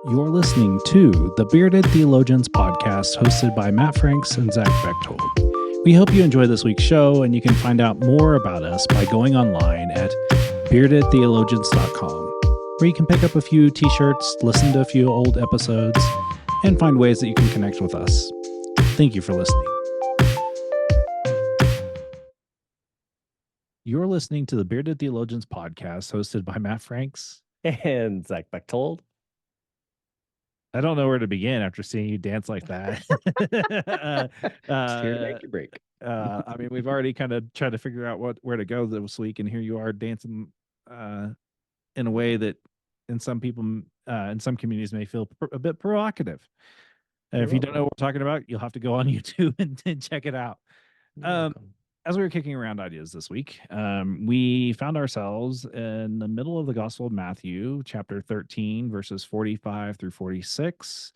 You're listening to the Bearded Theologians podcast hosted by Matt Franks and Zach Bechtold. We hope you enjoy this week's show, and you can find out more about us by going online at beardedtheologians.com, where you can pick up a few t-shirts, listen to a few old episodes, and find ways that you can connect with us. Thank you for listening. You're listening to the Bearded Theologians podcast hosted by Matt Franks and Zach Bechtold. I don't know where to begin after seeing you dance like that. Just here to make you break. I mean, we've already kind of tried to figure out where to go this week, and here you are dancing in a way that in some people, in some communities, may feel a bit provocative. And if you don't know what we're talking about, you'll have to go on YouTube and check it out. As we were kicking around ideas this week, we found ourselves in the middle of the Gospel of Matthew, chapter 13, verses 45 through 46.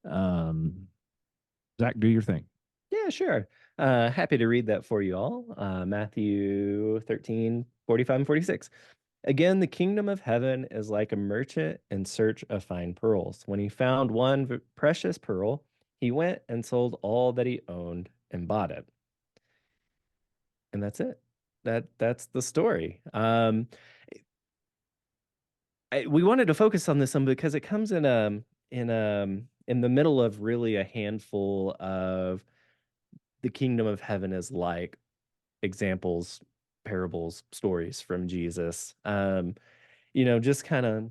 Zach, do your thing. Yeah, sure. Happy to read that for you all. Matthew 13, 45 and 46. Again, the kingdom of heaven is like a merchant in search of fine pearls. When he found one precious pearl, he went and sold all that he owned and bought it. And that's it. That's the story. We wanted to focus on this one because it comes in the middle of really a handful of the kingdom of heaven is like examples, parables, stories from Jesus. Just kind of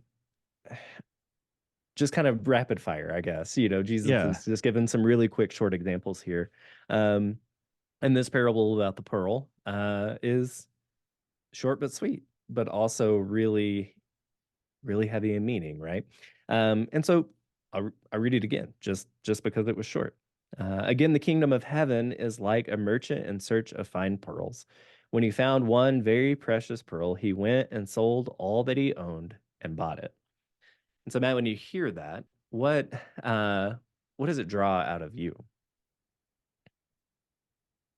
rapid fire, I guess. Jesus is just given some really quick, short examples here. And this parable about the pearl is short but sweet, but also really, really heavy in meaning, right? And so I'll read it again, just because it was short. Again, the kingdom of heaven is like a merchant in search of fine pearls. When he found one very precious pearl, he went and sold all that he owned and bought it. And so, Matt, when you hear that, what does it draw out of you?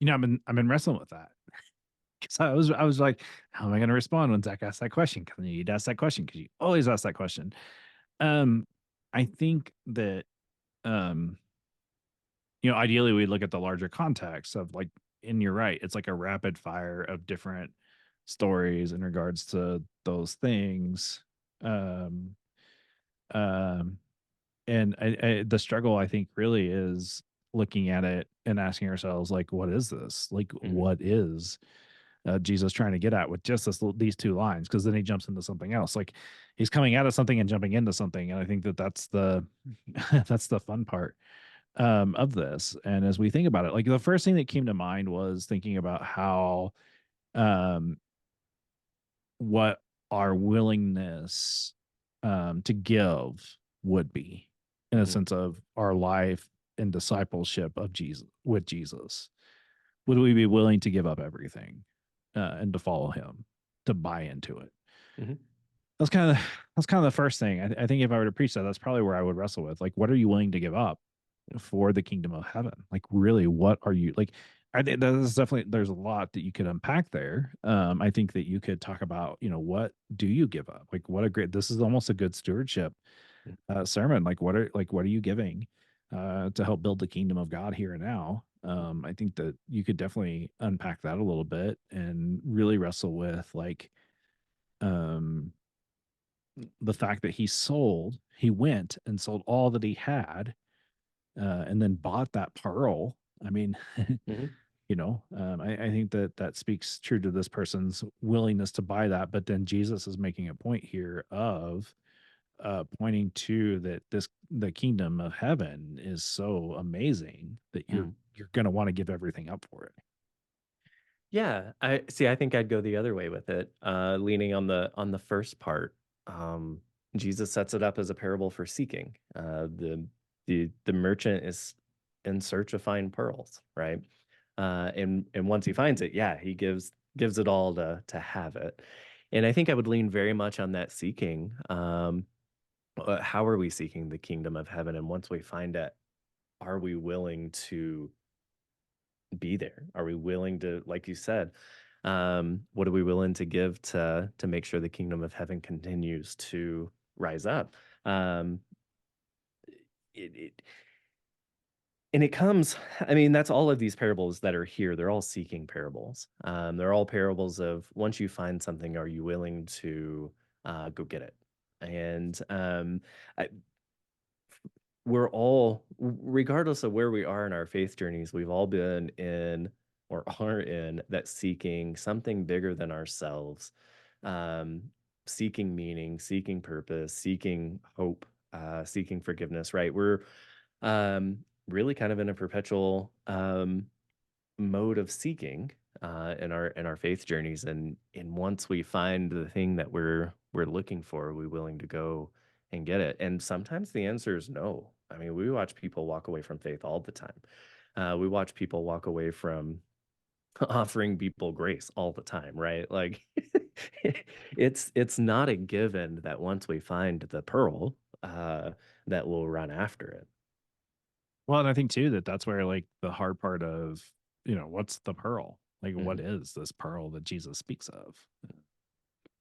I've been wrestling with that because I was like, how am I going to respond when Zach asks that question? Because you'd ask that question because you always ask that question. I think that ideally we look at the larger context of like, and you're right, it's like a rapid fire of different stories in regards to those things. And the struggle, I think, really is looking at it and asking ourselves, like, what is this? Like, what is Jesus trying to get at with just these two lines? Because then he jumps into something else. Like, he's coming out of something and jumping into something, and I think that's the that's the fun part of this. And as we think about it, like the first thing that came to mind was thinking about how what our willingness to give would be in a sense of our life and discipleship of Jesus with Jesus. Would we be willing to give up everything and to follow him, to buy into it? That's kind of the first thing. I think if I were to preach that, that's probably where I would wrestle with, like, what are you willing to give up for the kingdom of heaven? Like, really, what are you like? I think there's a lot that you could unpack there. I think that you could talk about, what do you give up? Like, this is almost a good stewardship sermon. Like, what are you giving to help build the kingdom of God here and now? I think that you could definitely unpack that a little bit and really wrestle with like, the fact that he went and sold all that he had, and then bought that pearl. I mean, I think that speaks true to this person's willingness to buy that. But then Jesus is making a point here of pointing to that the kingdom of heaven is so amazing that you're going to want to give everything up for it. Yeah, I think I'd go the other way with it, leaning on the first part. Jesus sets it up as a parable for seeking. The merchant is in search of fine pearls, right? And once he finds it, yeah, he gives it all to have it. And I think I would lean very much on that seeking. How are we seeking the kingdom of heaven? And once we find it, are we willing to be there? Are we willing to, like you said, what are we willing to give to make sure the kingdom of heaven continues to rise up? it and it comes, I mean, that's all of these parables that are here. They're all seeking parables. They're all parables of once you find something, are you willing to go get it? And I, we're all, regardless of where we are in our faith journeys, we've all been in or are in that seeking something bigger than ourselves, um, seeking meaning, seeking purpose, seeking hope, seeking forgiveness, right? We're really kind of in a perpetual mode of seeking in our faith journeys, and once we find the thing that we're looking for, are we willing to go and get it? And sometimes the answer is no. I mean, we watch people walk away from faith all the time. We watch people walk away from offering people grace all the time, right? Like it's not a given that once we find the pearl, that we'll run after it. Well, and I think too that that's where like the hard part of, what's the pearl? Like, what Mhm. is this pearl that Jesus speaks of?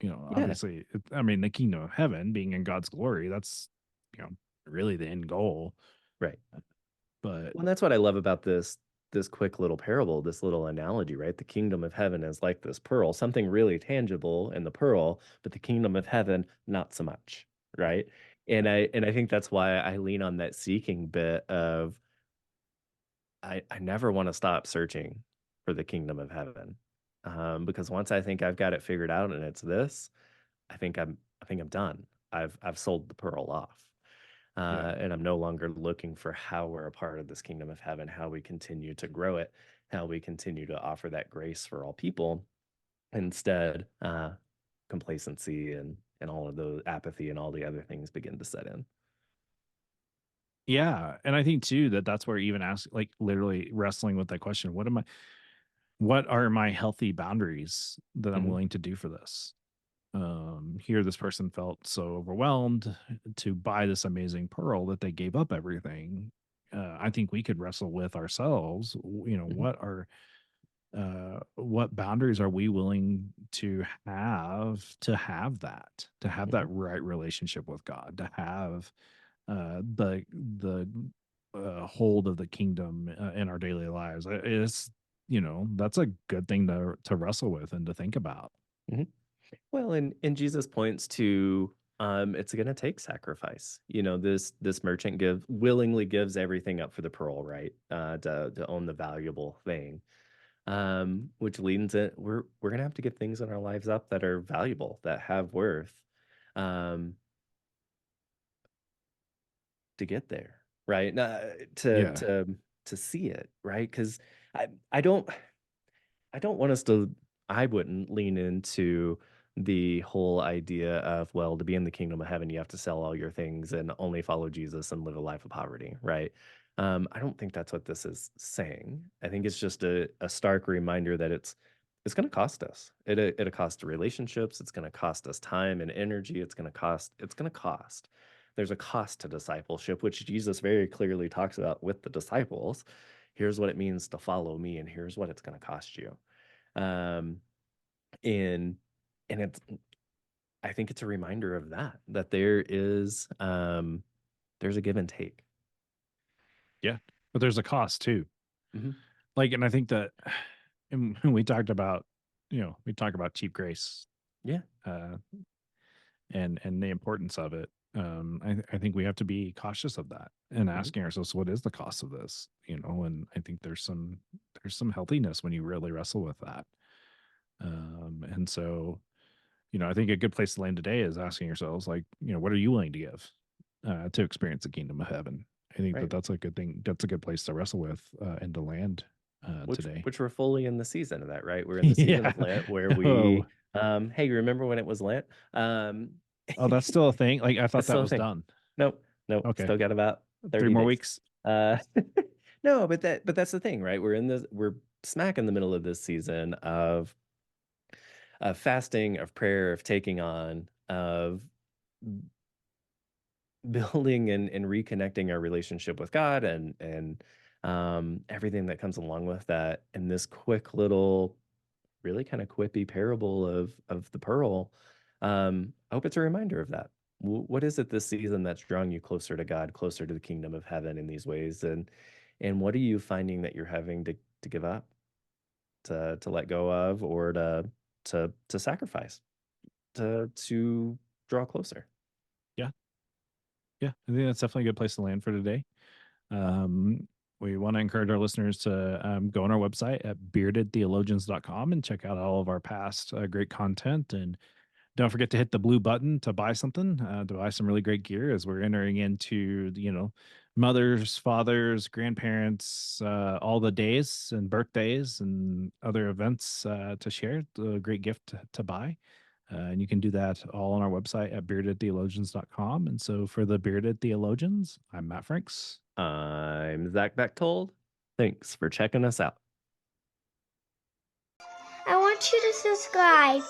Yeah, Obviously, I mean, the kingdom of heaven being in God's glory, that's, you know, really the end goal. right. But Well, that's what I love about this quick little parable, this little analogy, right? The kingdom of heaven is like this pearl, something really tangible in the pearl, but the kingdom of heaven, not so much, right? And I think that's why I lean on that seeking bit of I never want to stop searching for the kingdom of heaven. Because once I think I've got it figured out and it's this, I think I'm done. I've sold the pearl off. yeah, And I'm no longer looking for how we're a part of this kingdom of heaven, how we continue to grow it, how we continue to offer that grace for all people. Instead, complacency and all of the apathy and all the other things begin to set in. yeah, and I think too that that's where even ask like literally wrestling with that question, what are my healthy boundaries that I'm Hmm. willing to do for this? Here this person felt so overwhelmed to buy this amazing pearl that they gave up everything. I think we could wrestle with ourselves, Hmm. what boundaries are we willing to have that Hmm. right relationship with God, to have the hold of the kingdom in our daily lives. It's, that's a good thing to wrestle with and to think about. Hmm. Well, and Jesus points to it's going to take sacrifice. You know, this merchant willingly gives everything up for the pearl, right? To own the valuable thing. Which leads it we're gonna have to give things in our lives up that are valuable, that have worth, um, to get there, right? Yeah, To see it, right? Because I I don't I don't want us to I wouldn't lean into the whole idea of, well, to be in the kingdom of heaven, you have to sell all your things and only follow Jesus and live a life of poverty, right? I don't think that's what this is saying. I think it's just a stark reminder that it's going to cost us. It'll cost relationships. It's going to cost us time and energy. It's going to cost. There's a cost to discipleship, which Jesus very clearly talks about with the disciples. Here's what it means to follow me, and here's what it's going to cost you. Um, and and it's I think it's a reminder of that there's a give and take. yeah, but there's a cost too. Mhm. Like, and I think that, and we talked about, we talk about cheap grace, Yeah. uh, and the importance of it. I think we have to be cautious of that and Mhm. asking ourselves, what is the cost of this? And I think there's some healthiness when you really wrestle with that. And so, I think a good place to land today is asking yourselves, like, what are you willing to give to experience the kingdom of heaven? I think that Right. that's a good thing. That's a good place to wrestle with and to land Which today. which we're fully in the season of that, right? We're in the season Yeah. of Lent where Oh, hey, you remember when it was Lent? oh, that's still a thing. Like I thought It's that still a was thing. done. Nope, nope, Okay, still got about 3 30 more days. weeks. Uh, no, but that's the thing, right? We're smack in the middle of this season of fasting, of prayer, of taking on, of building and reconnecting our relationship with God and everything that comes along with that. And this quick little, really kind of quippy parable of the pearl, I hope it's a reminder of that. What is it this season that's drawing you closer to God, closer to the kingdom of heaven in these ways? And what are you finding that you're having to give up, to let go of, or to sacrifice to draw closer? Yeah. Yeah. I think that's definitely a good place to land for today. Um, we want to encourage our listeners to go on our website at beardedtheologians.com and check out all of our past great content. And don't forget to hit the blue button to buy something, to buy some really great gear as we're entering into, mothers, fathers, grandparents, all the days and birthdays and other events to share. A great gift to buy. And you can do that all on our website at beardedtheologians.com. And so for the Bearded Theologians, I'm Matt Franks. I'm Zach Bechtold. Thanks for checking us out. I want you to subscribe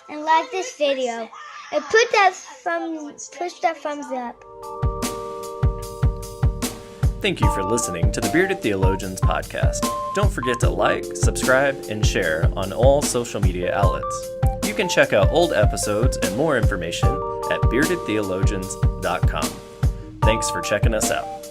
and like this video and push that thumbs up. Thank you for listening to the Bearded Theologians podcast. Don't forget to like, subscribe, and share on all social media outlets. You can check out old episodes and more information at beardedtheologians.com. Thanks for checking us out.